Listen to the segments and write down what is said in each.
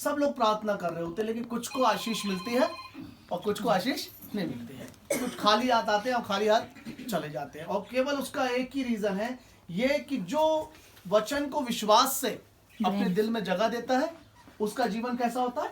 सब लोग प्रार्थना कर रहे होते हैं, लेकिन कुछ को आशीष मिलती है और कुछ को आशीष नहीं मिलती है। कुछ खाली हाथ आते हैं और खाली हाथ चले जाते हैं, और केवल उसका एक ही रीजन है ये कि जो वचन को विश्वास से अपने दिल में जगह देता है उसका जीवन कैसा होता है,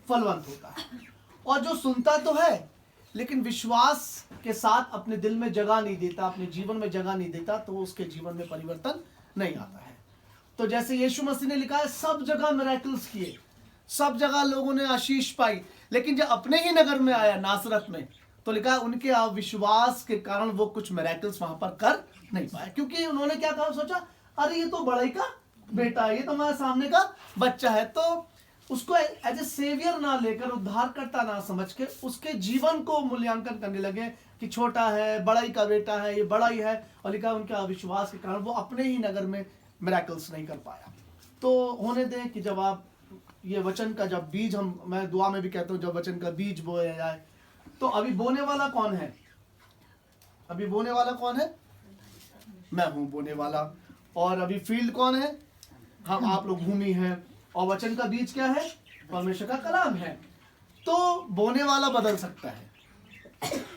फलवंत होता है। और जो सुनता तो है लेकिन विश्वास के साथ अपने दिल में जगह नहीं देता, अपने जीवन में जगह नहीं देता, तो उसके जीवन में परिवर्तन नहीं आता है। तो जैसे यीशु मसीह ने लिखा है, सब जगह मिरेकल्स किए, सब जगह लोगों ने आशीष पाई, लेकिन जब अपने ही नगर में आया नासरत में, तो लिखा है उनके अविश्वास के कारण वो कुछ मिरेकल्स वहां पर कर नहीं पाया, क्योंकि उन्होंने क्या कहा, सोचा अरे ये तो बड़ाई का बेटा है, ये तो हमारे सामने का बच्चा है। तो उसको एज ए सेवियर ना लेकर, उद्धारकर्ता ना समझ के उसके जीवन को मूल्यांकन करने लगे कि छोटा है, बड़ाई का बेटा है, ये बड़ा ही है। और लिखा उनके अविश्वास के कारण वो अपने ही नगर में मिरेकल्स नहीं कर पाया। तो होने दें कि जब आप ये वचन का जब बीज, मैं दुआ में भी कहता हूँ, जब वचन का बीज बोया जाए, तो अभी बोने वाला कौन है? अभी बोने वाला कौन है? मैं हूँ बोने वाला। और अभी फील्ड कौन है? हम आप लोग भूमि हैं। और वचन का बीज क्या है? परमेश्वर का कलाम है। तो बोने वाला बदल सकता है।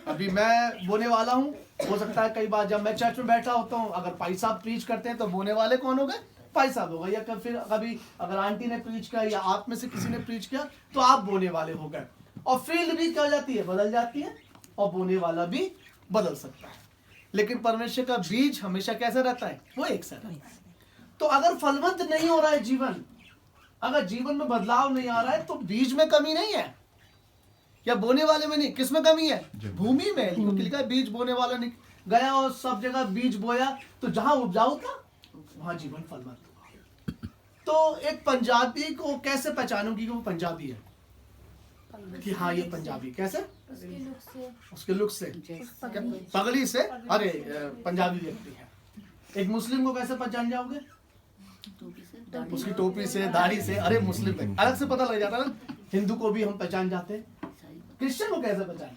अभी मैं बोने वाला हूँ, हो सकता है कई बार जब मैं चर्च में बैठा होता हूँ, अगर भाई साहब प्रीच करते हैं तो बोने वाले कौन हो गए? भाई साहब हो गए। या फिर कभी अगर आंटी ने प्रीच किया या आप में से किसी ने प्रीच किया तो आप बोने वाले हो गए। और फील्ड भी क्या हो जाती है? बदल जाती है, और बोने वाला भी बदल सकता है। लेकिन परमेश्वर का बीज हमेशा कैसा रहता है? वो एक सा रहता है। तो अगर फलवंत नहीं हो रहा है जीवन, अगर जीवन में बदलाव नहीं आ रहा है, तो बीज में कमी नहीं है, या बोने वाले में नहीं, किस में कमी है? भूमि में। क्योंकि लिखा है बीज बोने वाला नहीं गया और सब जगह बीज बोया, तो जहां उपजाऊ था वहां जीवन फलवंत हुआ। तो एक पंजाबी को कैसे पहचानूंगी कि वो पंजाबी है, कि हाँ ये पंजाबी? कैसे? उसके लुक से, पगड़ी से, अरे पंजाबी व्यक्ति है। एक मुस्लिम को कैसे पहचान जाओगे? उसकी टोपी से, दाढ़ी से, अरे मुस्लिम है, अलग से पता लग जाता है ना। हिंदू को भी हम पहचान जाते हैं। क्रिश्चियन को कैसे पहचानेंगे?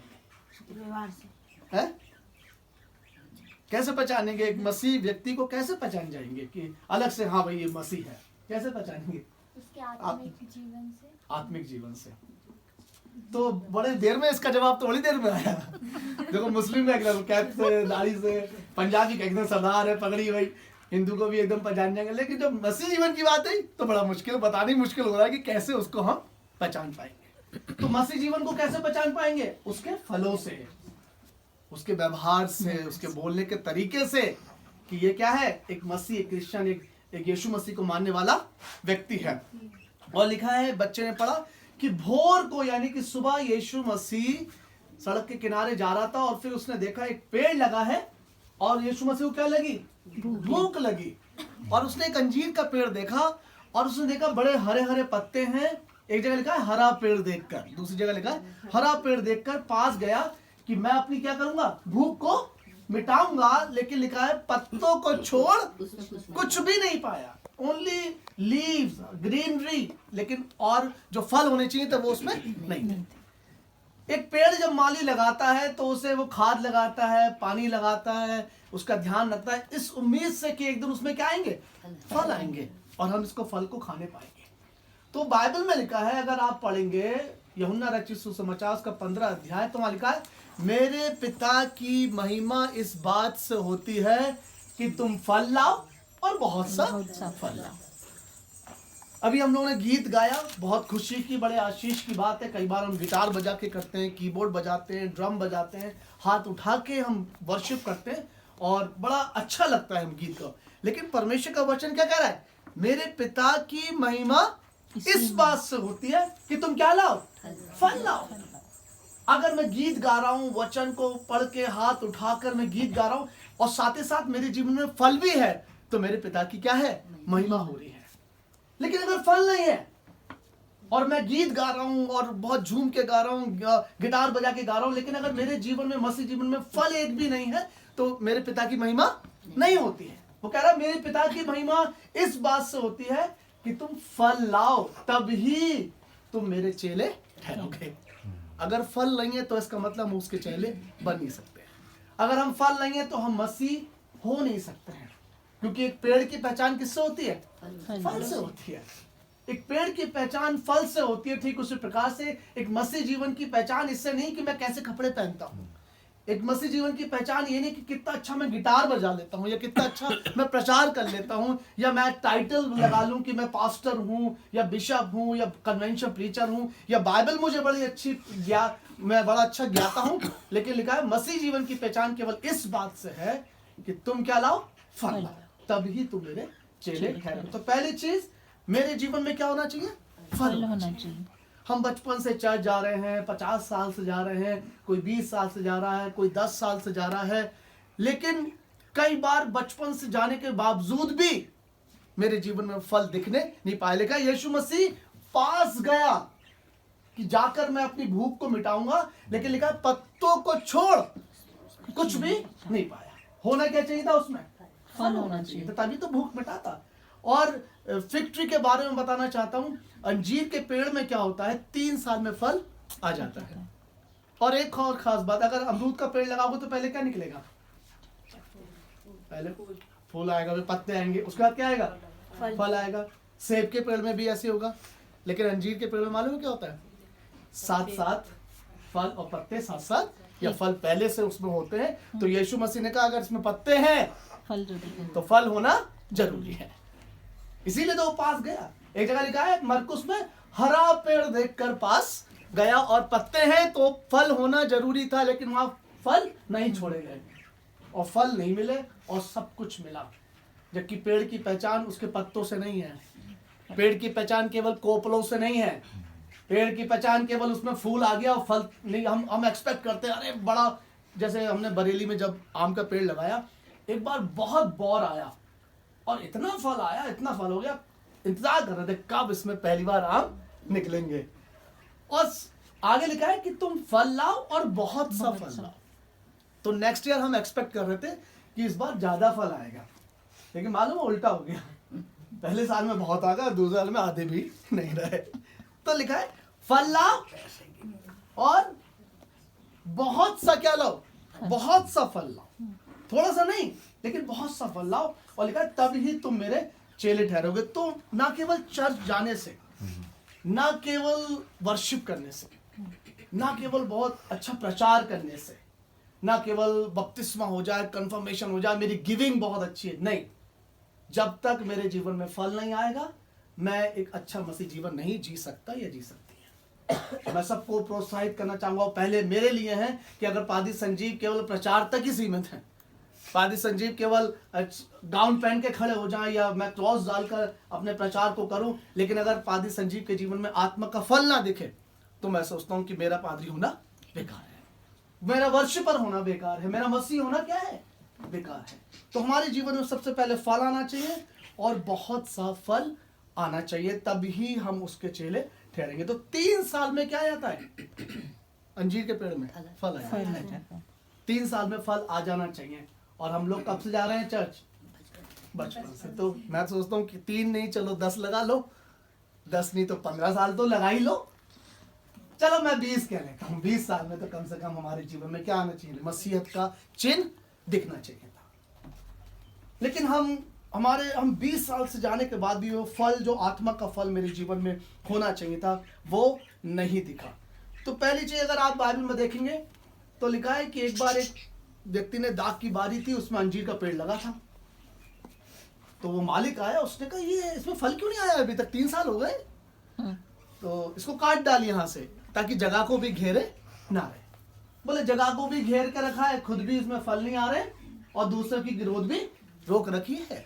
कैसे पहचानेंगे? एक मसीह व्यक्ति को कैसे पहचान जाएंगे कि अलग से, हाँ भाई ये मसीह है? कैसे पहचानेंगे? उसके आत्मिक जीवन से। आत्मिक जीवन से। तो बड़े देर में इसका जवाब, तो बड़ी देर में आया। देखो मुस्लिम में एकदम कैप से, दाढ़ी से, पंजाबी का एकदम सरदार है, पगड़ी भाई, हिंदू को भी एकदम पहचान जाएंगे। लेकिन जब मसीह जीवन की बात है तो बड़ा मुश्किल, बतानी मुश्किल हो रहा है कि कैसे उसको हम पहचान पाएंगे। तो मसीह जीवन को कैसे पहचान पाएंगे? उसके फलों से, उसके व्यवहार से, उसके बोलने के तरीके से, कि ये क्या है, एक मसीह, एक क्रिश्चियन, एक यीशु मसीह को मानने वाला व्यक्ति है। और लिखा है, बच्चे ने पढ़ा कि भोर को, यानी कि सुबह, यीशु मसीह सड़क के किनारे जा रहा था और फिर उसने देखा एक पेड़ लगा है और यीशु मसीह को क्या लगी? भूख लगी। और उसने एक अंजीर का पेड़ देखा और उसने देखा बड़े हरे हरे पत्ते हैं। एक जगह लिखा है हरा पेड़ देखकर, दूसरी जगह लिखा है हरा पेड़ देखकर पास गया कि मैं अपनी क्या करूंगा? भूख को मिटाऊंगा। लेकिन लिखा है पत्तों को छोड़ कुछ भी नहीं पाया, ओनली लीव्स, ग्रीनरी, लेकिन और जो फल होने चाहिए थे वो उसमें नहीं थे। एक पेड़ जब माली लगाता है तो उसे वो खाद लगाता है, पानी लगाता है, उसका ध्यान रखता है, इस उम्मीद से कि एक दिन उसमें क्या आएंगे? फल आएंगे और हम इसको फल को खाने पाएंगे। तो बाइबल में लिखा है, अगर आप पढ़ेंगे यूहन्ना रचित सुसमाचार का 15 अध्याय, तो वहां लिखा है मेरे पिता की महिमा इस बात से होती है कि तुम फल लाओ और बहुत सा फल लाओ। अभी हम लोगों ने गीत गाया, बहुत खुशी की, बड़े आशीष की बात है। कई बार हम गिटार बजा के करते हैं, कीबोर्ड बजाते हैं, ड्रम बजाते हैं, हाथ उठा के हम वर्शिप करते हैं और बड़ा अच्छा लगता है हम गीत को। लेकिन परमेश्वर का वचन क्या कह रहा है? मेरे पिता की महिमा इस बात से होती है कि तुम क्या लाओ? फल लाओ। अगर मैं गीत गा रहा हूँ, वचन को पढ़ के हाथ उठाकर मैं गीत गा रहा हूँ और साथ ही साथ मेरे जीवन में फल भी है, तो मेरे पिता की क्या है? महिमा हो रही है। लेकिन अगर फल नहीं है और मैं गीत गा रहा हूं और बहुत झूम के गा रहा हूं, गिटार बजा के गा रहा हूं, लेकिन अगर मेरे जीवन में, मसीह जीवन में फल एक भी नहीं है, तो मेरे पिता की महिमा नहीं होती है। वो कह रहा है मेरे पिता की महिमा इस बात से होती है कि तुम फल लाओ, तब ही तुम मेरे चेले ठहरोगे। अगर फल नहीं है तो इसका मतलब हम उसके चेले बन नहीं सकते। अगर हम फल नहीं है तो हम मसीह हो नहीं सकते हैं, क्योंकि एक पेड़ की पहचान किससे होती है? फल से होती है। एक पेड़ की पहचान फल से होती है, ठीक उसी प्रकार से एक मसीह जीवन की पहचान इससे नहीं कि मैं कैसे कपड़े पहनता हूँ। एक मसीह जीवन की पहचान ये नहीं कि कितना अच्छा मैं गिटार बजा लेता हूँ, या कितना अच्छा मैं प्रचार कर लेता हूँ, या मैं टाइटल लगा लूँ कि मैं पास्टर हूँ या बिशप हूँ या कन्वेंशन प्रीचर हूँ, या बाइबल मुझे बड़ी अच्छी मैं बड़ा अच्छा ज्ञाता हूँ। लेकिन लिखा है मसीह जीवन की पहचान केवल इस बात से है कि तुम क्या लाओ, फल लाओ, तभी तुम मेरे चेले ठहरो। तो पहली चीज मेरे जीवन में क्या होना चाहिए, फल होना चाहिए। हम बचपन से चर्च जा रहे हैं, 50 साल से जा रहे हैं, कोई 20 साल से जा रहा है, कोई 10 साल से जा रहा है, लेकिन कई बार बचपन से जाने के बावजूद भी मेरे जीवन में फल दिखने नहीं पाए। लिखा यीशु मसीह पास गया कि जाकर मैं अपनी भूख को मिटाऊंगा, लेकिन लिखा पत्तों को छोड़ कुछ भी नहीं पाया। होना क्या चाहिए था उसमें, फल होना चाहिए था, तभी तो भूख मिटाता। और फिग ट्री के बारे में बताना चाहता हूं, अंजीर के पेड़ में क्या होता है, 3 साल में फल आ जाता है। और एक और खास बात, अगर अमरूद का पेड़ लगाओगे तो पहले क्या निकलेगा, पहले फूल आएगा, फिर पत्ते आएंगे, उसके बाद क्या आएगा, फल आएगा। सेब के पेड़ में भी ऐसे होगा, लेकिन अंजीर के पेड़ में मालूम है क्या होता है, साथ साथ फल और पत्ते साथ साथ, या फल पहले से उसमें होते हैं। तो यीशु मसीह ने कहा अगर इसमें पत्ते हैं तो फल होना जरूरी है, इसीलिए तो वो पास गया। एक जगह लिखा है मरकुस में, हरा पेड़ देखकर पास गया, और पत्ते हैं तो फल होना जरूरी था, लेकिन वहां फल नहीं छोड़े गए, और फल नहीं मिले और सब कुछ मिला। जबकि पेड़ की पहचान उसके पत्तों से नहीं है, पेड़ की पहचान केवल कोपलों से नहीं है, पेड़ की पहचान केवल उसमें फूल आ गया और फल नहीं। हम एक्सपेक्ट करते हैं अरे बड़ा, जैसे हमने बरेली में जब आम का पेड़ लगाया, एक बार बहुत बौर आया और इतना फल आया, इतना फल हो गया, इंतजार कर रहे थे कब इसमें पहली बार आम निकलेंगे। और आगे लिखा है कि तुम फल लाओ और बहुत सा फल लाओ। तो नेक्स्ट ईयर हम एक्सपेक्ट कर रहे थे कि इस बार ज्यादा फल आएगा, लेकिन मालूम उल्टा हो गया, पहले साल में बहुत आ गया, दूसरे साल में आधे भी नहीं रहे। तो लिखा है फल लाओ और बहुत सा क्या लाओ, बहुत सा फल लाओ, थोड़ा सा नहीं लेकिन बहुत सा फल लाओ। और लिखा है तब ही तुम मेरे चेले ठहरोगे। तो ना केवल चर्च जाने से, ना केवल वर्शिप करने से, ना केवल बहुत अच्छा प्रचार करने से, ना केवल बपतिस्मा हो जाए, कंफर्मेशन हो जाए, मेरी गिविंग बहुत अच्छी है, नहीं, जब तक मेरे जीवन में फल नहीं आएगा मैं एक अच्छा मसीह जीवन नहीं जी सकता या जी सकती है। मैं सबको प्रोत्साहित करना चाहूंगा, पहले मेरे लिए है कि अगर पादी संजीव केवल प्रचार तक ही सीमित है, पादी संजीव केवल गाउन पहन के खड़े हो जाएं या मैं क्रॉस डालकर अपने प्रचार को करूं, लेकिन अगर पादी संजीव के जीवन में आत्मा का फल ना दिखे तो मैं सोचता हूं कि मेरा पादरी होना बेकार है, मेरा वर्शिपर होना बेकार है, मेरा मसीह होना क्या है, बेकार है। तो हमारे जीवन में सबसे पहले फल आना चाहिए और बहुत सा फल आना चाहिए, तभी हम उसके चेले ठहरेंगे। तो 3 साल में क्या आता है, अंजीर के पेड़ में फल आएगा, 3 साल में फल आ जाना चाहिए। और हम लोग कब से जा रहे हैं चर्च, बचपन से। तो मैं सोचता हूँ कि 3 नहीं, चलो 10 लगा लो, 10 नहीं तो 15 साल तो लगा ही लो, चलो मैं 20 कह लेता हूँ। 20 साल में तो कम से कम हमारे जीवन में क्या आना चाहिए, मसीहत का चिन्ह दिखना चाहिए था। लेकिन हम 20 साल से जाने के बाद भी वो फल, जो आत्मा का फल मेरे जीवन में होना चाहिए था, वो नहीं दिखा। तो पहली चीज अगर आप बाइबल में देखेंगे तो लिखा है कि एक बार एक व्यक्ति ने दाख की बारी थी, उसमें अंजीर का पेड़ लगा था। तो वो मालिक आया, उसने कहा ये इसमें फल क्यों नहीं आया अभी तक, 3 साल हो गए, तो इसको काट डाल यहाँ से, ताकि जगह को भी घेरे ना रहे। बोले जगह को भी घेर के रखा है, खुद भी इसमें फल नहीं आ रहे और दूसरों की ग्रोथ भी रोक रखी है,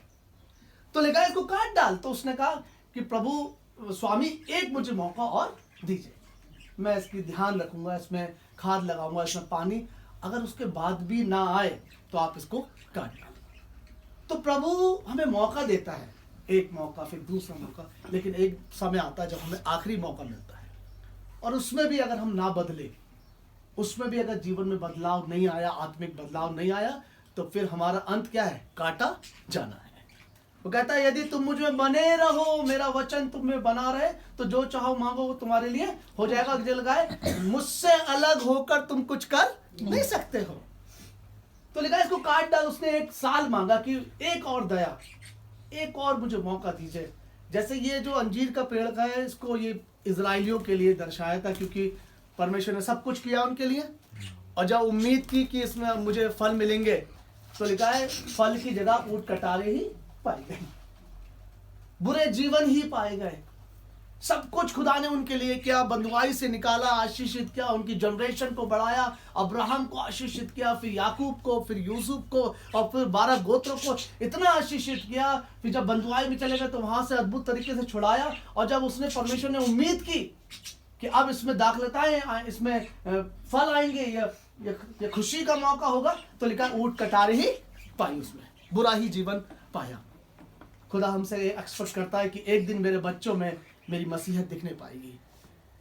तो लिखा है इसको काट डाल। तो उसने कहा कि प्रभु स्वामी एक मुझे मौका और दीजिए, मैं इसकी ध्यान रखूंगा, इसमें खाद लगाऊंगा, इसमें पानी, अगर उसके बाद भी ना आए तो आप इसको काट डालो। तो प्रभु हमें मौका देता है, एक मौका फिर दूसरा मौका, लेकिन एक समय आता है जब हमें आखिरी मौका मिलता है, और उसमें भी अगर हम ना बदले, उसमें भी अगर जीवन में बदलाव नहीं आया, आत्मिक बदलाव नहीं आया, तो फिर हमारा अंत क्या है, काटा जाना है। वो कहता है यदि तुम मुझ में बने रहो, मेरा वचन तुम में बना रहे, तो जो चाहो मांगो वो तुम्हारे लिए हो जाएगा। जो लगाए मुझसे अलग होकर तुम कुछ कर नहीं सकते हो। तो लिखा इसको काट डाल। उसने 1 साल मांगा कि एक और दया, एक और मुझे मौका दीजिए, जैसे ये जो अंजीर का पेड़ का है, इसको ये इजराइलियों के लिए दर्शाया था, क्योंकि परमेश्वर ने सब कुछ किया उनके लिए, और जब उम्मीद की कि इसमें मुझे फल मिलेंगे, तो लिखा है फल की जगह ऊंट कटारे ही पाए गए, बुरे जीवन ही पाए गए। सब कुछ खुदा ने उनके लिए किया, बंधुआई से निकाला, आशीषित किया, उनकी जनरेशन को बढ़ाया, अब्राहम को आशीषित किया, फिर याकूब को, फिर यूसुफ को, और फिर 12 गोत्रों को इतना आशीषित किया। फिर जब बंधुआई में चले गए तो वहां से अद्भुत तरीके से छुड़ाया, और जब उसने परमेश्वर ने उम्मीद की कि अब इसमें दाखलताएं, इसमें फल आएंगे, ये खुशी का मौका होगा, तो लिखा ऊंट कटारे ही पाई, उसमें बुरा ही जीवन पाया। खुदा हमसे एक्सपेक्ट करता है कि एक दिन मेरे बच्चों में मेरी मसीहत दिखने पाएगी,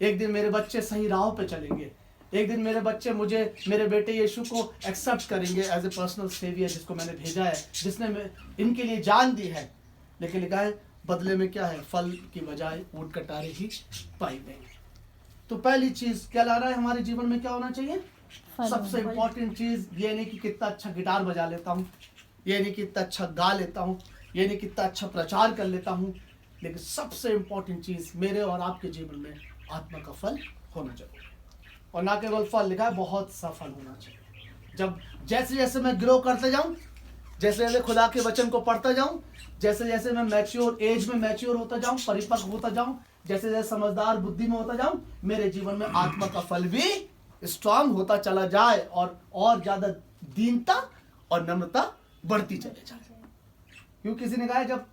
एक दिन मेरे बच्चे सही राह पे चलेंगे, एक दिन मेरे बच्चे मुझे, मेरे बेटे यीशु को एक्सेप्ट करेंगे एज ए पर्सनल सेवियर, जिसको मैंने भेजा है, जिसने इनके लिए जान दी है। लेकिन लिखा है बदले में क्या है, फल की बजाय ऊंट कटारे ही पाई गई। तो पहली चीज क्या ला रहा है हमारे जीवन में, क्या होना चाहिए? सबसे इंपॉर्टेंट चीज ये नहीं कि कितना अच्छा गिटार बजा लेता हूँ, ये नहीं कि कितना अच्छा गा लेता हूँ, ये नहीं कितना अच्छा प्रचार कर लेता हूँ, लेकिन सबसे इंपॉर्टेंट चीज मेरे और आपके जीवन में आत्मा का फल होना चाहिए। और ना केवल फल, लिखा है बहुत सा फल होना चाहिए। जब जैसे जैसे मैं ग्रो करते जाऊं, जैसे जैसे खुदा के वचन को पढ़ता जाऊं, जैसे जैसे मैं मैच्योर एज में मैच्योर होता जाऊं, परिपक्व होता जाऊं, जैसे जैसे समझदार बुद्धि में होता जाऊं, मेरे जीवन में आत्मा का फल भी स्ट्रांग होता चला जाए, और ज्यादा दीनता और नम्रता बढ़ती चले जाए। क्योंकि किसी ने कहा है जब